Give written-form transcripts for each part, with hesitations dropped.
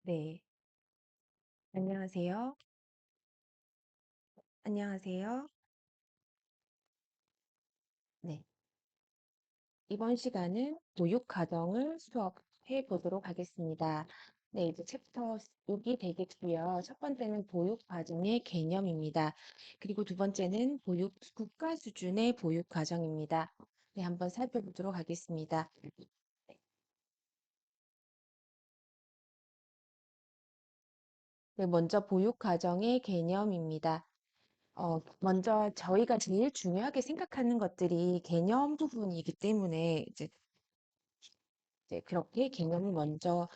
네. 안녕하세요. 안녕하세요. 네. 이번 시간은 보육 과정을 수업해 보도록 하겠습니다. 네, 이제 챕터 6이 되겠고요. 첫 번째는 보육 과정의 개념입니다. 그리고 두 번째는 국가 수준의 보육 과정입니다. 네, 한번 살펴보도록 하겠습니다. 네, 먼저 보육 과정의 개념입니다. 먼저 저희가 제일 중요하게 생각하는 것들이 개념 부분이기 때문에 이제 그렇게 개념을 먼저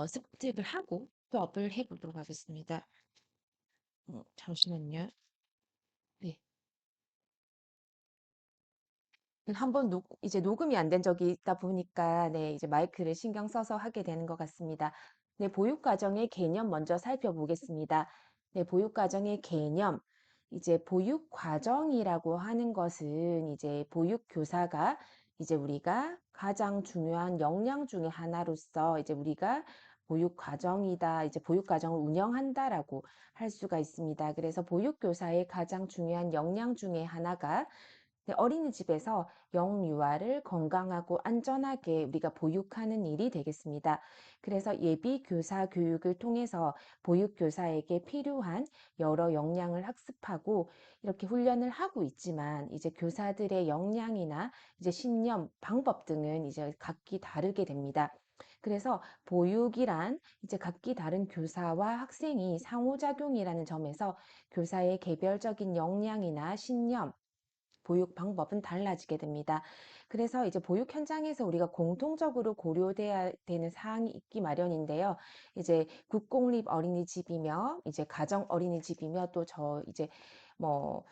습득을 하고 수업을 해보도록 하겠습니다. 잠시만요. 네. 한번 이제 녹음이 안 된 적이 있다 보니까 네, 이제 마이크를 신경 써서 하게 되는 것 같습니다. 네, 보육 과정의 개념 먼저 살펴보겠습니다. 네, 보육 과정의 개념. 이제 보육 과정이라고 하는 것은 이제 보육 교사가 이제 우리가 가장 중요한 역량 중에 하나로서 이제 우리가 보육 과정이다, 이제 보육 과정을 운영한다라고 할 수가 있습니다. 그래서 보육 교사의 가장 중요한 역량 중에 하나가 네, 어린이집에서 영유아를 건강하고 안전하게 우리가 보육하는 일이 되겠습니다. 그래서 예비 교사 교육을 통해서 보육 교사에게 필요한 여러 역량을 학습하고 이렇게 훈련을 하고 있지만 이제 교사들의 역량이나 이제 신념, 방법 등은 이제 각기 다르게 됩니다. 그래서 보육이란 이제 각기 다른 교사와 학생이 상호작용이라는 점에서 교사의 개별적인 역량이나 신념, 보육 방법은 달라지게 됩니다. 그래서 이제 보육 현장에서 우리가 공통적으로 고려돼야 되는 사항이 있기 마련인데요. 이제 국공립 어린이집이며 이제 가정 어린이집이며 또 이제 뭐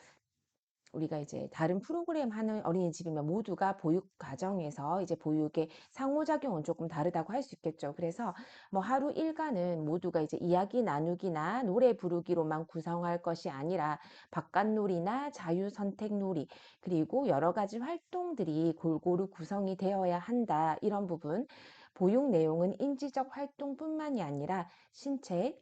우리가 이제 다른 프로그램 하는 어린이집이면 모두가 보육 과정에서 이제 보육의 상호작용은 조금 다르다고 할 수 있겠죠. 그래서 뭐 하루 일과는 모두가 이제 이야기 나누기나 노래 부르기로만 구성할 것이 아니라 바깥놀이나 자유선택놀이 그리고 여러 가지 활동들이 골고루 구성이 되어야 한다. 이런 부분. 보육 내용은 인지적 활동뿐만이 아니라 신체,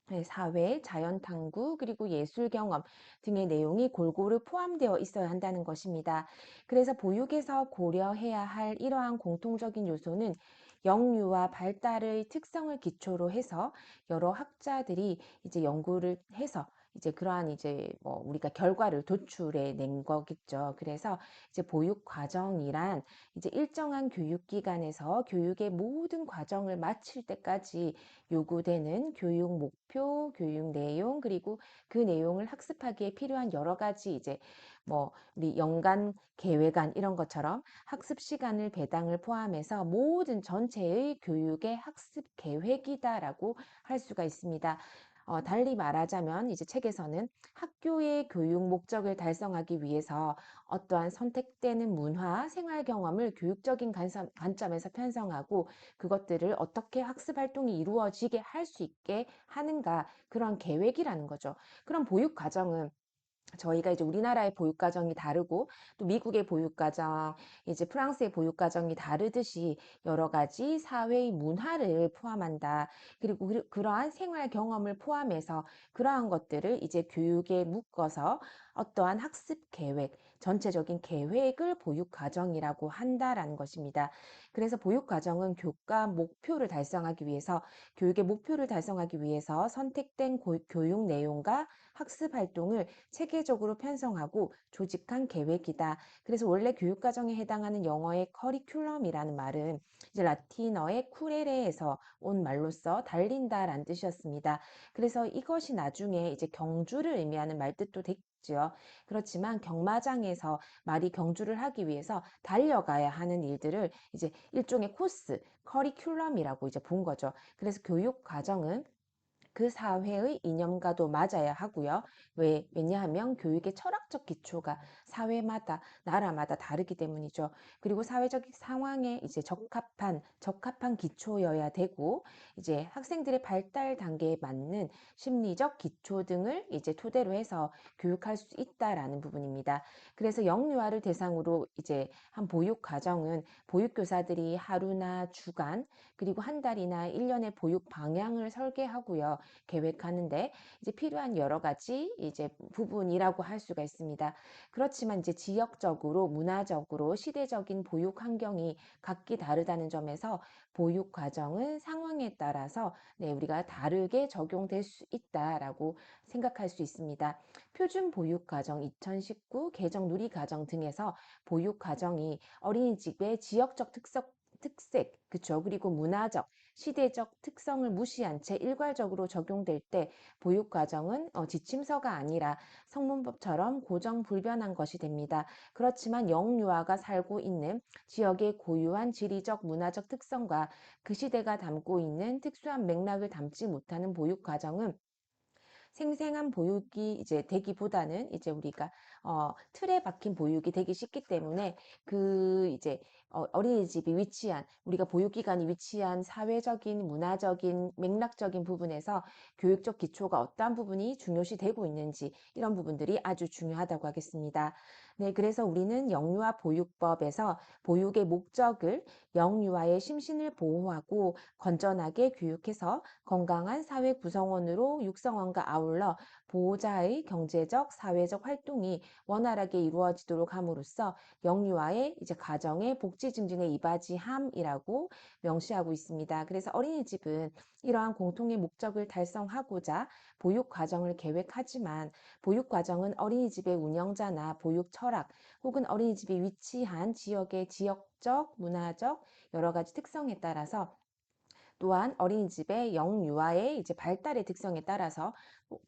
네, 사회, 자연 탐구, 그리고 예술 경험 등의 내용이 골고루 포함되어 있어야 한다는 것입니다. 그래서 보육에서 고려해야 할 이러한 공통적인 요소는 영유아 발달의 특성을 기초로 해서 여러 학자들이 이제 연구를 해서 이제 그러한 이제 뭐 우리가 결과를 도출해 낸 거겠죠. 그래서 이제 보육 과정이란 이제 일정한 교육 기관에서 교육의 모든 과정을 마칠 때까지 요구되는 교육 목표, 교육 내용, 그리고 그 내용을 학습하기에 필요한 여러 가지 이제 뭐 우리 연간 계획안 이런 것처럼 학습 시간을 배당을 포함해서 모든 전체의 교육의 학습 계획이다라고 할 수가 있습니다. 달리 말하자면 이제 책에서는 학교의 교육 목적을 달성하기 위해서 어떠한 선택되는 문화, 생활 경험을 교육적인 관점에서 편성하고 그것들을 어떻게 학습 활동이 이루어지게 할 수 있게 하는가 그런 계획이라는 거죠. 그럼 보육 과정은 저희가 이제 우리나라의 보육 과정이 다르고 또 미국의 보육 과정, 이제 프랑스의 보육 과정이 다르듯이 여러 가지 사회의 문화를 포함한다. 그리고 그러한 생활 경험을 포함해서 그러한 것들을 이제 교육에 묶어서 어떠한 학습 계획, 전체적인 계획을 보육 과정이라고 한다라는 것입니다. 그래서 보육 과정은 교과 목표를 달성하기 위해서 교육의 목표를 달성하기 위해서 선택된 교육 내용과 학습 활동을 체계적으로 편성하고 조직한 계획이다. 그래서 원래 교육과정에 해당하는 영어의 커리큘럼이라는 말은 이제 라틴어의 쿠레레에서 온 말로써 달린다라는 뜻이었습니다. 그래서 이것이 나중에 이제 경주를 의미하는 말뜻도 됐죠. 그렇지만 경마장에서 말이 경주를 하기 위해서 달려가야 하는 일들을 이제 일종의 코스, 커리큘럼이라고 이제 본 거죠. 그래서 교육 과정은 그 사회의 이념과도 맞아야 하고요. 왜냐하면 교육의 철학적 기초가 사회마다, 나라마다 다르기 때문이죠. 그리고 사회적 상황에 이제 적합한 기초여야 되고, 이제 학생들의 발달 단계에 맞는 심리적 기초 등을 이제 토대로 해서 교육할 수 있다라는 부분입니다. 그래서 영유아를 대상으로 이제 한 보육 과정은 보육교사들이 하루나 주간, 그리고 한 달이나 1년의 보육 방향을 설계하고요. 계획하는데 이제 필요한 여러 가지 이제 부분이라고 할 수가 있습니다. 그렇지만 이제 지역적으로, 문화적으로, 시대적인 보육 환경이 각기 다르다는 점에서 보육 과정은 상황에 따라서 우리가 다르게 적용될 수 있다라고 생각할 수 있습니다. 표준 보육 과정 2019 개정 누리 과정 등에서 보육 과정이 어린이집의 지역적 특색, 그쵸? 그리고 문화적, 시대적 특성을 무시한 채 일괄적으로 적용될 때 보육 과정은 지침서가 아니라 성문법처럼 고정 불변한 것이 됩니다. 그렇지만 영유아가 살고 있는 지역의 고유한 지리적, 문화적 특성과 그 시대가 담고 있는 특수한 맥락을 담지 못하는 보육 과정은 생생한 보육이 이제 되기보다는 이제 우리가 틀에 박힌 보육이 되기 쉽기 때문에 그 이제 어린이집이 위치한 우리가 보육기관이 위치한 사회적인 문화적인 맥락적인 부분에서 교육적 기초가 어떠한 부분이 중요시 되고 있는지 이런 부분들이 아주 중요하다고 하겠습니다. 네, 그래서 우리는 영유아 보육법에서 보육의 목적을 영유아의 심신을 보호하고 건전하게 교육해서 건강한 사회 구성원으로 육성원과 아울러 보호자의 경제적, 사회적 활동이 원활하게 이루어지도록 함으로써 영유아의 이제 가정의 복지 증진에 이바지함이라고 명시하고 있습니다. 그래서 어린이집은 이러한 공통의 목적을 달성하고자 보육 과정을 계획하지만 보육 과정은 어린이집의 운영자나 보육 철학 혹은 어린이집이 위치한 지역의 지역적, 문화적 여러 가지 특성에 따라서 또한 어린이집의 영유아의 이제 발달의 특성에 따라서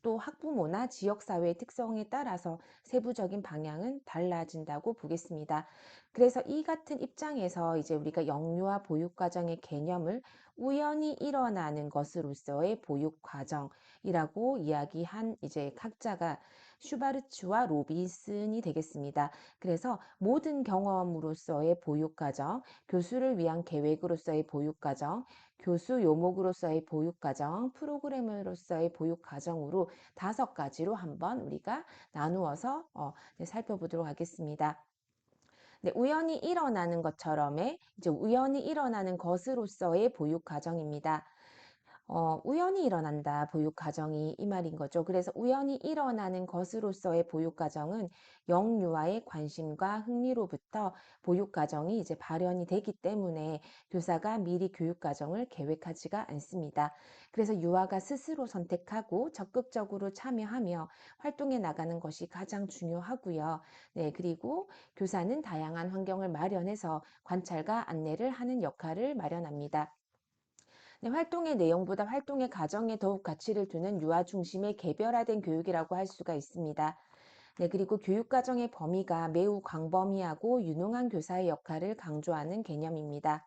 또 학부모나 지역사회의 특성에 따라서 세부적인 방향은 달라진다고 보겠습니다. 그래서 이 같은 입장에서 이제 우리가 영유아 보육과정의 개념을 우연히 일어나는 것으로서의 보육과정이라고 이야기한 이제 학자가 슈바르츠와 로비슨이 되겠습니다. 그래서 모든 경험으로서의 보육과정, 교수를 위한 계획으로서의 보육과정, 교수 요목으로서의 보육과정, 프로그램으로서의 보육과정으로 5가지로 한번 우리가 나누어서 살펴보도록 하겠습니다. 네, 우연히 일어나는 것처럼의 이제 우연히 일어나는 것으로서의 보육과정입니다. 우연히 일어난다, 보육 과정이 이 말인 거죠. 그래서 우연히 일어나는 것으로서의 보육 과정은 영유아의 관심과 흥미로부터 보육 과정이 이제 발현이 되기 때문에 교사가 미리 교육 과정을 계획하지가 않습니다. 그래서 유아가 스스로 선택하고 적극적으로 참여하며 활동해 나가는 것이 가장 중요하고요. 네, 그리고 교사는 다양한 환경을 마련해서 관찰과 안내를 하는 역할을 마련합니다. 네, 활동의 내용보다 활동의 과정에 더욱 가치를 두는 유아 중심의 개별화된 교육이라고 할 수가 있습니다. 네, 그리고 교육 과정의 범위가 매우 광범위하고 유능한 교사의 역할을 강조하는 개념입니다.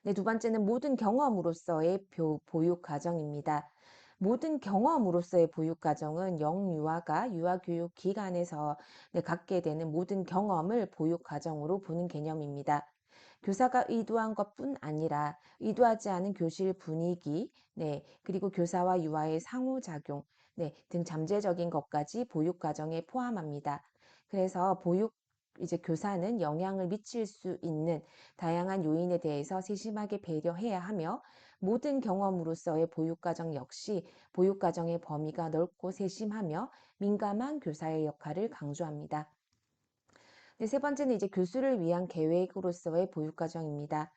네, 두 번째는 모든 경험으로서의 보육 과정입니다. 모든 경험으로서의 보육 과정은 영유아가 유아교육 기관에서 갖게 되는 모든 경험을 보육 과정으로 보는 개념입니다. 교사가 의도한 것뿐 아니라 의도하지 않은 교실 분위기, 그리고 교사와 유아의 상호작용, 등 잠재적인 것까지 보육 과정에 포함합니다. 그래서 이제 교사는 영향을 미칠 수 있는 다양한 요인에 대해서 세심하게 배려해야 하며 모든 경험으로서의 보육 과정 역시 보육 과정의 범위가 넓고 세심하며 민감한 교사의 역할을 강조합니다. 네, 세 번째는 이제 교수를 위한 계획으로서의 보육과정입니다.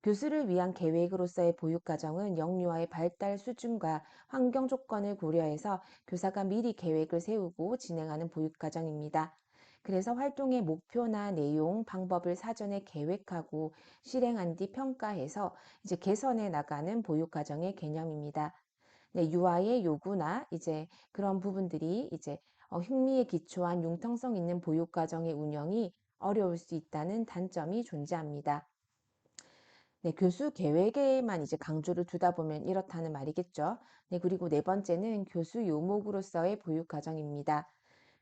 교수를 위한 계획으로서의 보육과정은 영유아의 발달 수준과 환경 조건을 고려해서 교사가 미리 계획을 세우고 진행하는 보육과정입니다. 그래서 활동의 목표나 내용, 방법을 사전에 계획하고 실행한 뒤 평가해서 이제 개선해 나가는 보육과정의 개념입니다. 네, 유아의 요구나 이제 그런 부분들이 이제 흥미에 기초한 융통성 있는 보육 과정의 운영이 어려울 수 있다는 단점이 존재합니다. 네, 교수 계획에만 이제 강조를 두다 보면 이렇다는 말이겠죠. 네, 그리고 네 번째는 교수 요목으로서의 보육 과정입니다.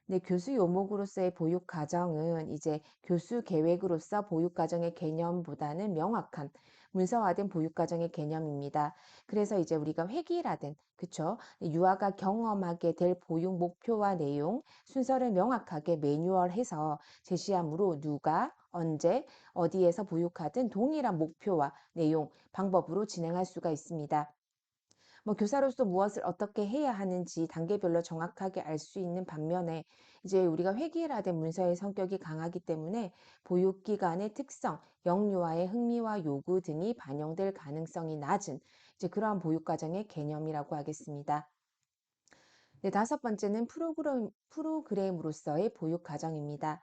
네, 교수 요목으로서의 보육 과정은 이제 교수 계획으로서 보육 과정의 개념보다는 명확한 문서화된 보육 과정의 개념입니다. 그래서 이제 우리가 획일화된, 그쵸? 유아가 경험하게 될 보육 목표와 내용, 순서를 명확하게 매뉴얼해서 제시함으로 누가, 언제, 어디에서 보육하든 동일한 목표와 내용, 방법으로 진행할 수가 있습니다. 뭐 교사로서 무엇을 어떻게 해야 하는지 단계별로 정확하게 알 수 있는 반면에 이제 우리가 획일화된 문서의 성격이 강하기 때문에 보육기관의 특성, 영유아의 흥미와 요구 등이 반영될 가능성이 낮은 이제 그러한 보육과정의 개념이라고 하겠습니다. 네, 다섯 번째는 프로그램으로서의 보육 과정입니다.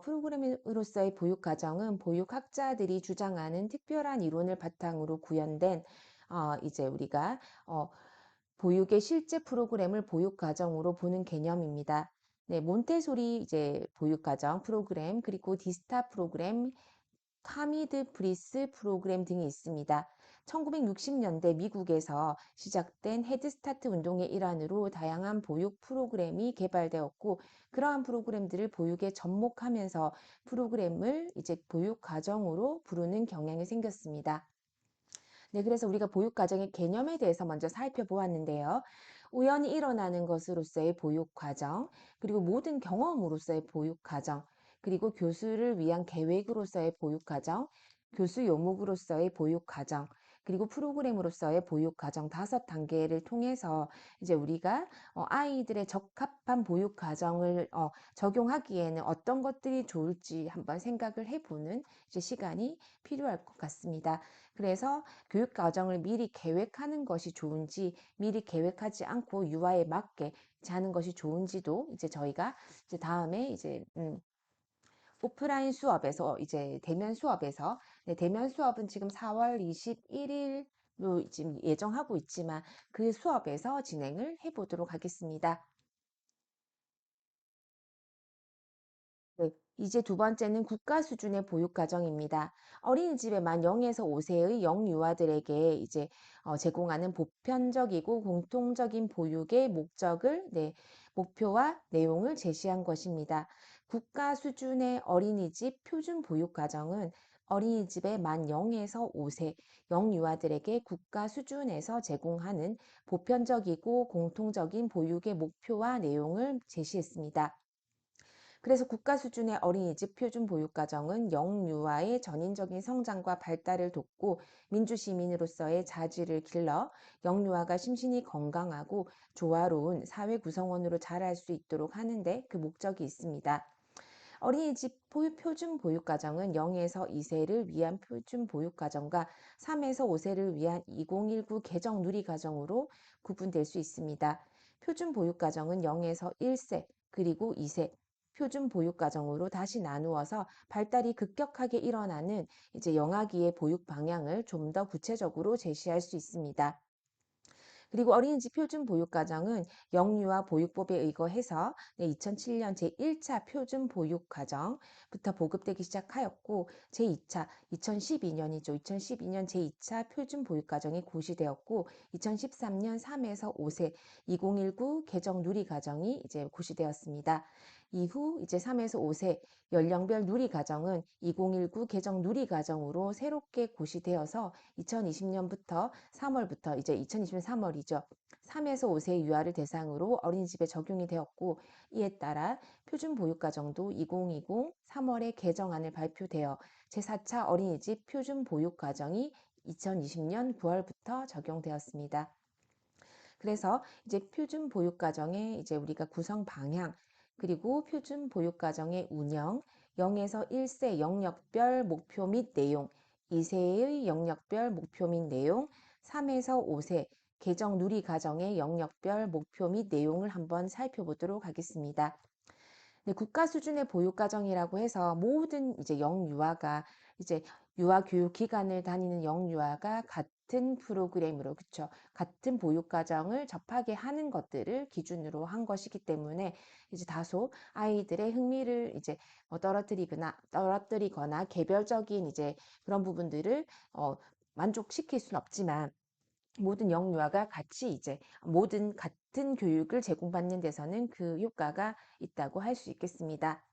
프로그램으로서의 보육 과정은 보육학자들이 주장하는 특별한 이론을 바탕으로 구현된 이제 우리가 보육의 실제 프로그램을 보육 과정으로 보는 개념입니다. 네, 몬테소리 이제 보육 과정 프로그램 그리고 디스타 프로그램, 카미드 프리스 프로그램 등이 있습니다. 1960년대 미국에서 시작된 헤드스타트 운동의 일환으로 다양한 보육 프로그램이 개발되었고, 그러한 프로그램들을 보육에 접목하면서 프로그램을 이제 보육 과정으로 부르는 경향이 생겼습니다. 네, 그래서 우리가 보육 과정의 개념에 대해서 먼저 살펴보았는데요. 우연히 일어나는 것으로서의 보육 과정, 그리고 모든 경험으로서의 보육 과정, 그리고 교수를 위한 계획으로서의 보육 과정, 교수 요목으로서의 보육 과정, 그리고 프로그램으로서의 보육 과정 다섯 단계를 통해서 이제 우리가 아이들의 적합한 보육 과정을 적용하기에는 어떤 것들이 좋을지 한번 생각을 해보는 이제 시간이 필요할 것 같습니다. 그래서 교육 과정을 미리 계획하는 것이 좋은지, 미리 계획하지 않고 유아에 맞게 하는 것이 좋은지도 이제 저희가 이제 다음에 이제 오프라인 수업에서 이제 대면 수업에서 네, 대면 수업은 지금 4월 21일로 지금 예정하고 있지만 그 수업에서 진행을 해보도록 하겠습니다. 네, 이제 두 번째는 국가 수준의 보육 과정입니다. 어린이집에 만 0에서 5세의 영유아들에게 이제 제공하는 보편적이고 공통적인 보육의 목적을, 네, 목표와 내용을 제시한 것입니다. 국가 수준의 어린이집 표준 보육 과정은 어린이집에 만 0에서 5세 영유아들에게 국가 수준에서 제공하는 보편적이고 공통적인 보육의 목표와 내용을 제시했습니다. 그래서 국가 수준의 어린이집 표준 보육과정은 영유아의 전인적인 성장과 발달을 돕고 민주시민으로서의 자질을 길러 영유아가 심신이 건강하고 조화로운 사회 구성원으로 자랄 수 있도록 하는데 그 목적이 있습니다. 어린이집 표준 보육과정은 0에서 2세를 위한 표준 보육과정과 3에서 5세를 위한 2019 개정 누리과정으로 구분될 수 있습니다. 표준 보육과정은 0에서 1세 그리고 2세 표준 보육과정으로 다시 나누어서 발달이 급격하게 일어나는 이제 영아기의 보육 방향을 좀 더 구체적으로 제시할 수 있습니다. 그리고 어린이집 표준 보육과정은 영유아 보육법에 의거해서 2007년 제1차 표준 보육과정부터 보급되기 시작하였고 제2차 2012년이죠. 2012년 제2차 표준 보육과정이 고시되었고 2013년 3에서 5세 2019 개정 누리과정이 이제 고시되었습니다. 이후 이제 3에서 5세 연령별 누리과정은 2019 개정 누리과정으로 새롭게 고시되어서 2020년부터 3월부터 이제 2020년 3월이죠. 3에서 5세 유아를 대상으로 어린이집에 적용이 되었고 이에 따라 표준보육과정도 2020 3월에 개정안을 발표되어 제4차 어린이집 표준보육과정이 2020년 9월부터 적용되었습니다. 그래서 이제 표준 보육 과정의 이제 우리가 구성 방향 그리고 표준 보육 과정의 운영, 0에서 1세 영역별 목표 및 내용, 2세의 영역별 목표 및 내용, 3에서 5세 개정 누리 과정의 영역별 목표 및 내용을 한번 살펴보도록 하겠습니다. 네, 국가 수준의 보육 과정이라고 해서 모든 이제 영유아가 이제 유아 교육 기관을 다니는 영유아가 같은 프로그램으로, 그쵸? 같은 보육과정을 접하게 하는 것들을 기준으로 한 것이기 때문에 이제 다소 아이들의 흥미를 이제 떨어뜨리거나 개별적인 이제 그런 부분들을 만족시킬 수는 없지만 모든 영유아가 같이 이제 모든 같은 교육을 제공받는 데서는 그 효과가 있다고 할 수 있겠습니다.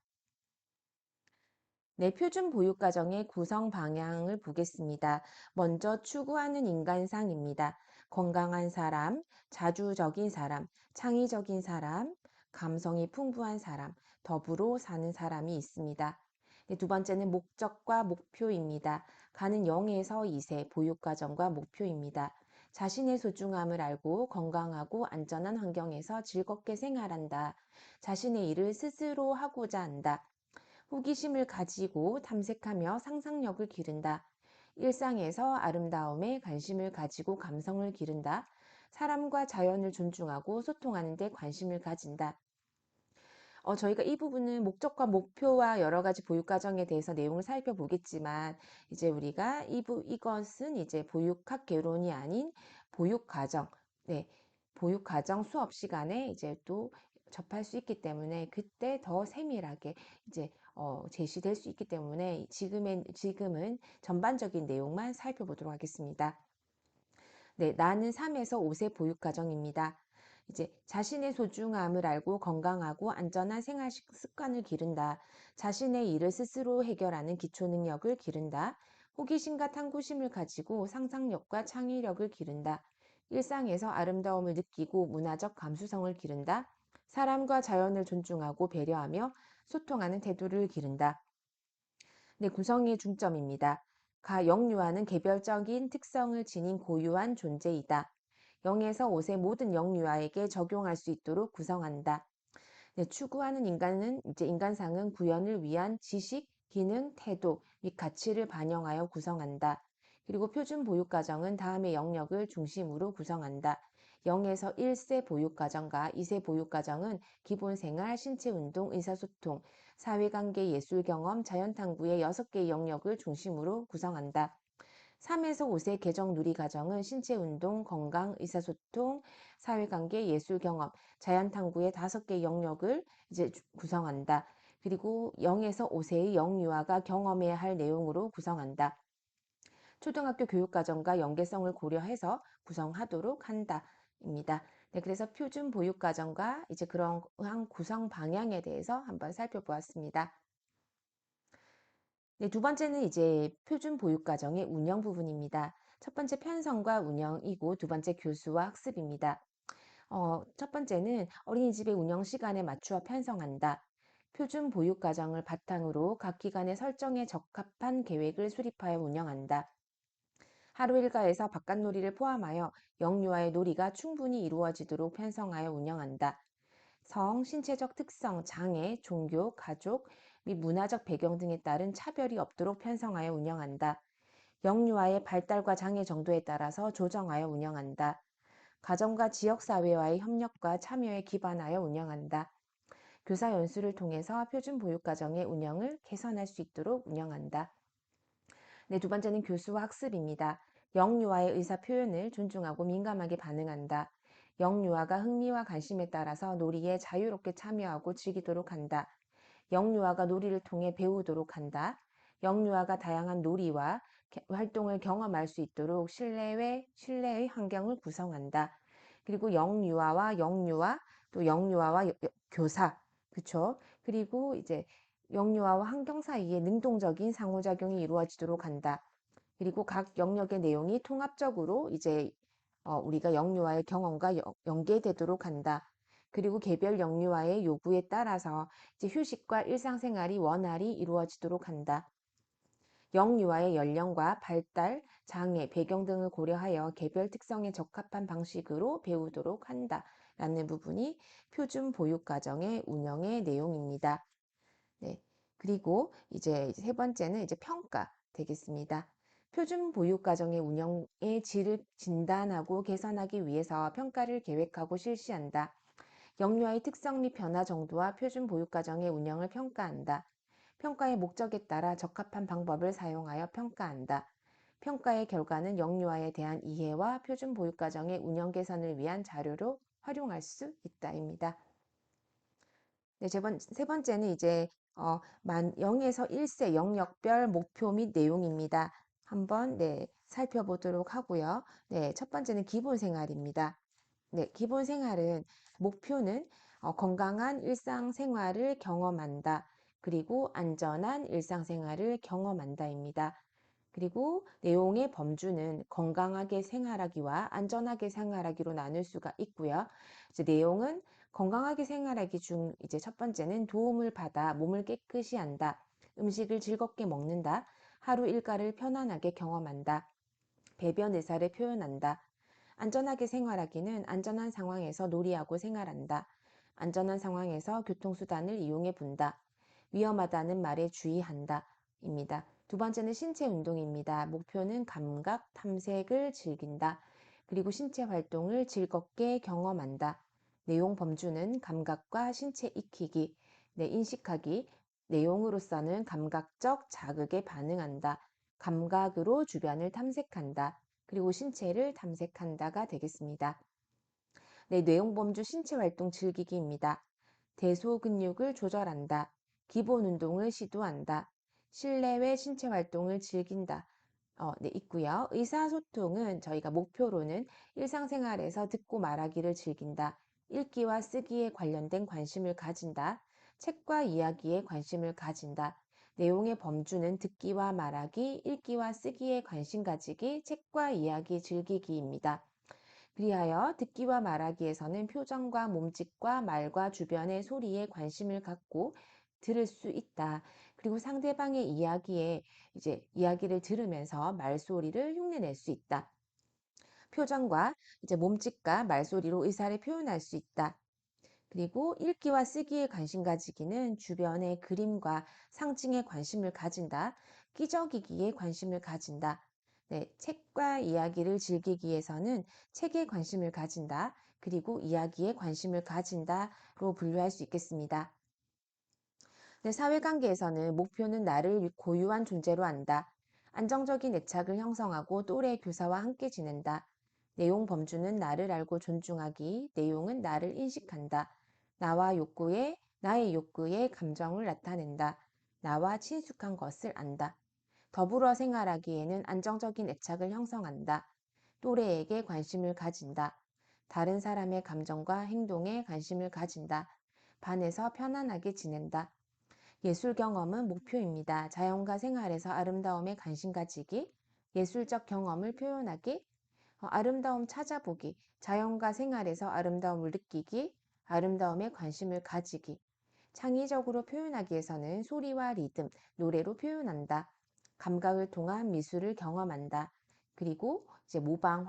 네, 표준 보육가정의 구성 방향을 보겠습니다. 먼저 추구하는 인간상입니다. 건강한 사람, 자주적인 사람, 창의적인 사람, 감성이 풍부한 사람, 더불어 사는 사람이 있습니다. 네, 두 번째는 목적과 목표입니다. 가는 0에서 2세 보육가정과 목표입니다. 자신의 소중함을 알고 건강하고 안전한 환경에서 즐겁게 생활한다. 자신의 일을 스스로 하고자 한다. 호기심을 가지고 탐색하며 상상력을 기른다. 일상에서 아름다움에 관심을 가지고 감성을 기른다. 사람과 자연을 존중하고 소통하는 데 관심을 가진다. 저희가 이 부분은 목적과 목표와 여러 가지 보육 과정에 대해서 내용을 살펴보겠지만 이제 우리가 이것은 이제 보육학 개론이 아닌 보육 과정, 네, 보육 과정 수업 시간에 이제 또 접할 수 있기 때문에 그때 더 세밀하게 이제 제시될 수 있기 때문에 지금은 전반적인 내용만 살펴보도록 하겠습니다. 네, 나는 3에서 5세 보육 과정입니다. 이제 자신의 소중함을 알고 건강하고 안전한 생활 습관을 기른다. 자신의 일을 스스로 해결하는 기초 능력을 기른다. 호기심과 탐구심을 가지고 상상력과 창의력을 기른다. 일상에서 아름다움을 느끼고 문화적 감수성을 기른다. 사람과 자연을 존중하고 배려하며 소통하는 태도를 기른다. 네, 구성의 중점입니다. 영유아는 개별적인 특성을 지닌 고유한 존재이다. 0에서 5세 모든 영유아에게 적용할 수 있도록 구성한다. 네, 추구하는 인간은 이제 인간상은 구현을 위한 지식, 기능, 태도 및 가치를 반영하여 구성한다. 그리고 표준 보육가정은 다음의 영역을 중심으로 구성한다. 0에서 1세 보육가정과 2세 보육가정은 기본생활, 신체운동, 의사소통, 사회관계, 예술경험, 자연탐구의 6개의 영역을 중심으로 구성한다. 3에서 5세 개정 누리과정은 신체운동, 건강, 의사소통, 사회관계, 예술경험, 자연탐구의 5개 영역을 이제 구성한다. 그리고 0에서 5세의 영유아가 경험해야 할 내용으로 구성한다. 초등학교 교육과정과 연계성을 고려해서 구성하도록 한다. 입니다. 네, 그래서 표준 보육과정과 이제 그러한 구성 방향에 대해서 한번 살펴보았습니다. 네, 두 번째는 이제 표준 보육과정의 운영 부분입니다. 첫 번째 편성과 운영이고 두 번째 교수와 학습입니다. 첫 번째는 어린이집의 운영 시간에 맞추어 편성한다. 표준 보육과정을 바탕으로 각 기관의 설정에 적합한 계획을 수립하여 운영한다. 하루 일과에서 바깥놀이를 포함하여 영유아의 놀이가 충분히 이루어지도록 편성하여 운영한다. 성, 신체적 특성, 장애, 종교, 가족 및 문화적 배경 등에 따른 차별이 없도록 편성하여 운영한다. 영유아의 발달과 장애 정도에 따라서 조정하여 운영한다. 가정과 지역사회와의 협력과 참여에 기반하여 운영한다. 교사 연수를 통해서 표준 보육과정의 운영을 개선할 수 있도록 운영한다. 네, 두 번째는 교수와 학습입니다. 영유아의 의사 표현을 존중하고 민감하게 반응한다. 영유아가 흥미와 관심에 따라서 놀이에 자유롭게 참여하고 즐기도록 한다. 영유아가 놀이를 통해 배우도록 한다. 영유아가 다양한 놀이와 활동을 경험할 수 있도록 실내의 환경을 구성한다. 그리고 영유아, 또 영유아와 교사, 그쵸? 그리고 이제 영유아와 환경 사이에 능동적인 상호작용이 이루어지도록 한다. 그리고 각 영역의 내용이 통합적으로 이제 우리가 영유아의 경험과 연계되도록 한다. 그리고 개별 영유아의 요구에 따라서 이제 휴식과 일상생활이 원활히 이루어지도록 한다. 영유아의 연령과 발달, 장애, 배경 등을 고려하여 개별 특성에 적합한 방식으로 배우도록 한다. 라는 부분이 표준 보육과정의 운영의 내용입니다. 네. 그리고 이제 세 번째는 이제 평가 되겠습니다. 표준 보육과정의 운영의 질을 진단하고 개선하기 위해서 평가를 계획하고 실시한다. 영유아의 특성 및 변화 정도와 표준 보육과정의 운영을 평가한다. 평가의 목적에 따라 적합한 방법을 사용하여 평가한다. 평가의 결과는 영유아에 대한 이해와 표준 보육과정의 운영 개선을 위한 자료로 활용할 수 있다입니다. 네, 세 번째는 이제 0에서 1세 영역별 목표 및 내용입니다. 한번 살펴보도록 하고요. 네, 첫 번째는 기본 생활입니다. 네, 기본 생활은 목표는 건강한 일상생활을 경험한다. 그리고 안전한 일상생활을 경험한다입니다. 그리고 내용의 범주는 건강하게 생활하기와 안전하게 생활하기로 나눌 수가 있고요. 이제 내용은 건강하게 생활하기 중 이제 첫 번째는 도움을 받아 몸을 깨끗이 한다. 음식을 즐겁게 먹는다. 하루 일과를 편안하게 경험한다. 배변 의사를 표현한다. 안전하게 생활하기는 안전한 상황에서 놀이하고 생활한다. 안전한 상황에서 교통수단을 이용해 본다. 위험하다는 말에 주의한다. 입니다. 두 번째는 신체 운동입니다. 목표는 감각, 탐색을 즐긴다. 그리고 신체 활동을 즐겁게 경험한다. 내용 범주는 감각과 신체 익히기, 인식하기, 내용으로서는 감각적 자극에 반응한다. 감각으로 주변을 탐색한다. 그리고 신체를 탐색한다가 되겠습니다. 네, 내용 범주 신체 활동 즐기기입니다. 대소근육을 조절한다. 기본 운동을 시도한다. 실내외 신체 활동을 즐긴다. 네, 있고요. 의사소통은 저희가 목표로는 일상생활에서 듣고 말하기를 즐긴다. 읽기와 쓰기에 관련된 관심을 가진다. 책과 이야기에 관심을 가진다. 내용의 범주는 듣기와 말하기, 읽기와 쓰기에 관심 가지기, 책과 이야기 즐기기입니다. 그리하여 듣기와 말하기에서는 표정과 몸짓과 말과 주변의 소리에 관심을 갖고 들을 수 있다. 그리고 상대방의 이야기에 이제 이야기를 들으면서 말소리를 흉내낼 수 있다. 표정과 이제 몸짓과 말소리로 의사를 표현할 수 있다. 그리고 읽기와 쓰기에 관심 가지기는 주변의 그림과 상징에 관심을 가진다. 끼적이기에 관심을 가진다. 네, 책과 이야기를 즐기기에서는 책에 관심을 가진다. 그리고 이야기에 관심을 가진다로 분류할 수 있겠습니다. 네, 사회관계에서는 목표는 나를 고유한 존재로 안다. 안정적인 애착을 형성하고 또래 교사와 함께 지낸다. 내용 범주는 나를 알고 존중하기, 내용은 나를 인식한다. 나의 욕구에 감정을 나타낸다. 나와 친숙한 것을 안다. 더불어 생활하기에는 안정적인 애착을 형성한다. 또래에게 관심을 가진다. 다른 사람의 감정과 행동에 관심을 가진다. 반에서 편안하게 지낸다. 예술 경험은 목표입니다. 자연과 생활에서 아름다움에 관심 가지기, 예술적 경험을 표현하기, 아름다움 찾아보기, 자연과 생활에서 아름다움을 느끼기, 아름다움에 관심을 가지기, 창의적으로 표현하기 위해서는 소리와 리듬, 노래로 표현한다. 감각을 통한 미술을 경험한다. 그리고 이제 모방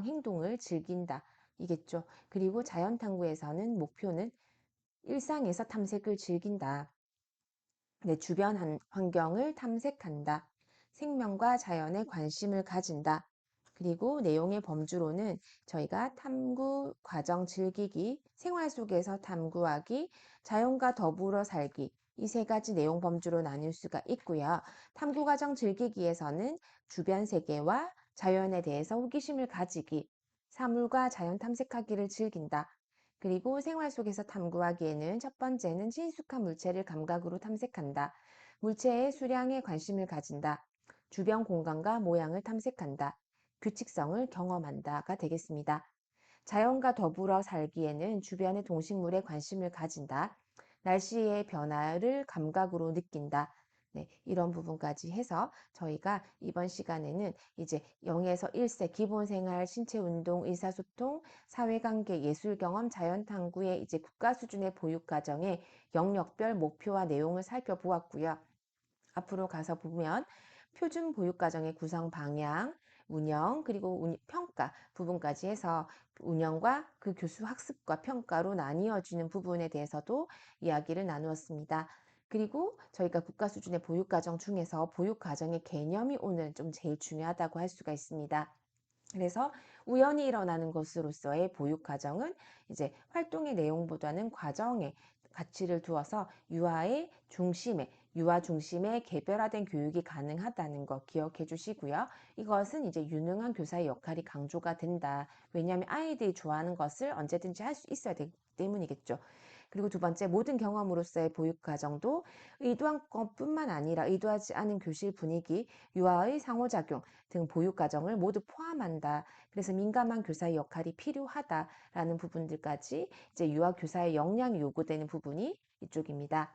행동을 즐긴다. 이겠죠. 그리고 자연 탐구에서는 목표는 일상에서 탐색을 즐긴다. 내 주변 환경을 탐색한다. 생명과 자연에 관심을 가진다. 그리고 내용의 범주로는 저희가 탐구 과정 즐기기, 생활 속에서 탐구하기, 자연과 더불어 살기, 이 세 가지 내용 범주로 나눌 수가 있고요. 탐구 과정 즐기기에서는 주변 세계와 자연에 대해서 호기심을 가지기, 사물과 자연 탐색하기를 즐긴다. 그리고 생활 속에서 탐구하기에는 첫 번째는 친숙한 물체를 감각으로 탐색한다. 물체의 수량에 관심을 가진다. 주변 공간과 모양을 탐색한다. 규칙성을 경험한다가 되겠습니다. 자연과 더불어 살기에는 주변의 동식물에 관심을 가진다. 날씨의 변화를 감각으로 느낀다. 네, 이런 부분까지 해서 저희가 이번 시간에는 이제 0에서 1세 기본생활, 신체운동, 의사소통, 사회관계, 예술경험, 자연탐구의 이제 국가 수준의 보육과정의 영역별 목표와 내용을 살펴보았고요. 앞으로 가서 보면 표준 보육과정의 구성 방향, 운영, 그리고 평가 부분까지 해서 운영과 그 교수 학습과 평가로 나뉘어지는 부분에 대해서도 이야기를 나누었습니다. 그리고 저희가 국가 수준의 보육과정 중에서 보육과정의 개념이 오늘 좀 제일 중요하다고 할 수가 있습니다. 그래서 우연히 일어나는 것으로서의 보육과정은 이제 활동의 내용보다는 과정에 가치를 두어서 유아의 중심에 유아 중심의 개별화된 교육이 가능하다는 거 기억해 주시고요. 이것은 이제 유능한 교사의 역할이 강조가 된다. 왜냐하면 아이들이 좋아하는 것을 언제든지 할 수 있어야 되기 때문이겠죠. 그리고 두 번째, 모든 경험으로서의 보육 과정도 의도한 것뿐만 아니라 의도하지 않은 교실 분위기, 유아의 상호작용 등 보육 과정을 모두 포함한다. 그래서 민감한 교사의 역할이 필요하다라는 부분들까지 이제 유아 교사의 역량이 요구되는 부분이 이쪽입니다.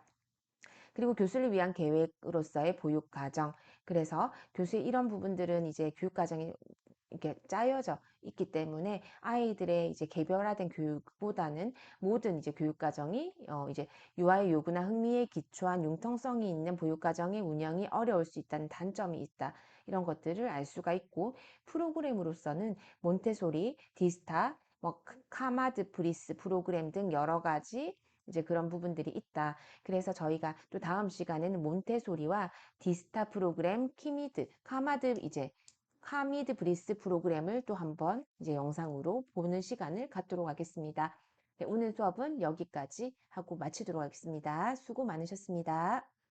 그리고 교수를 위한 계획으로서의 보육 과정. 그래서 교수의 이런 부분들은 이제 교육 과정이 이렇게 짜여져 있기 때문에 아이들의 이제 개별화된 교육보다는 모든 이제 교육 과정이 이제 유아의 요구나 흥미에 기초한 융통성이 있는 보육 과정의 운영이 어려울 수 있다는 단점이 있다. 이런 것들을 알 수가 있고, 프로그램으로서는 몬테소리, 디스타, 뭐 카마드 브리스 프로그램 등 여러 가지 이제 그런 부분들이 있다. 그래서 저희가 또 다음 시간에는 몬테소리와 디스타 프로그램, 키미드, 카마드 이제 카미드 브리스 프로그램을 또 한번 이제 영상으로 보는 시간을 갖도록 하겠습니다. 네, 오늘 수업은 여기까지 하고 마치도록 하겠습니다. 수고 많으셨습니다.